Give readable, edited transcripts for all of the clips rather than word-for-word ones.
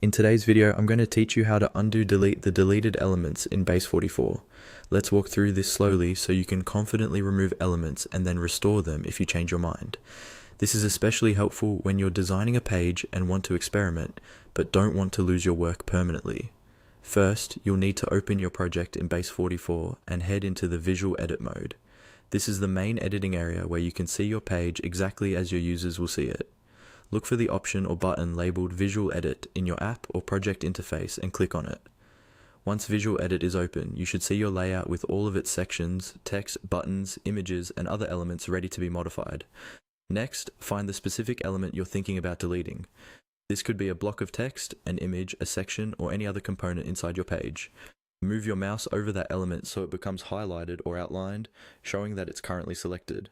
In today's video, I'm going to teach you how to delete the deleted elements in Base44. Let's walk through this slowly so you can confidently remove elements and then restore them if you change your mind. This is especially helpful when you're designing a page and want to experiment, but don't want to lose your work permanently. First, you'll need to open your project in Base44 and head into the Visual Edit mode. This is the main editing area where you can see your page exactly as your users will see it. Look for the option or button labeled Visual Edit in your app or project interface and click on it. Once Visual Edit is open, you should see your layout with all of its sections, text, buttons, images, and other elements ready to be modified. Next, find the specific element you're thinking about deleting. This could be a block of text, an image, a section, or any other component inside your page. Move your mouse over that element so it becomes highlighted or outlined, showing that it's currently selected.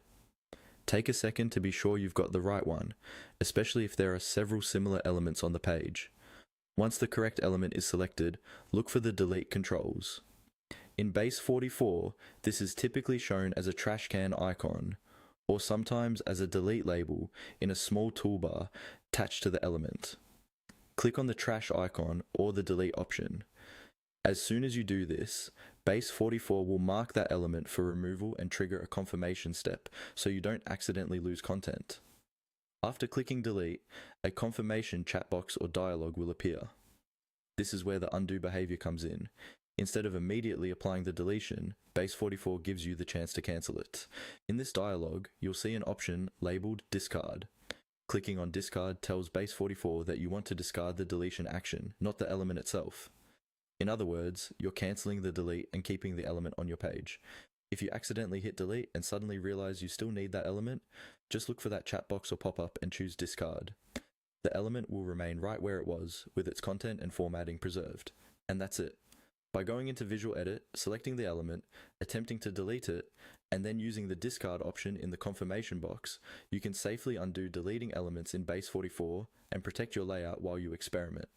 Take a second to be sure you've got the right one, especially if there are several similar elements on the page. Once the correct element is selected, look for the delete controls. In Base44, this is typically shown as a trash can icon, or sometimes as a delete label in a small toolbar attached to the element. Click on the trash icon or the delete option. As soon as you do this, Base44 will mark that element for removal and trigger a confirmation step so you don't accidentally lose content. After clicking delete, a confirmation chat box or dialog will appear. This is where the undo behavior comes in. Instead of immediately applying the deletion, Base44 gives you the chance to cancel it. In this dialog, you'll see an option labeled discard. Clicking on discard tells Base44 that you want to discard the deletion action, not the element itself. In other words, you're cancelling the delete and keeping the element on your page. If you accidentally hit delete and suddenly realize you still need that element, just look for that chat box or pop-up and choose discard. The element will remain right where it was, with its content and formatting preserved. And that's it. By going into Visual Edit, selecting the element, attempting to delete it, and then using the discard option in the confirmation box, you can safely undo deleting elements in Base44 and protect your layout while you experiment.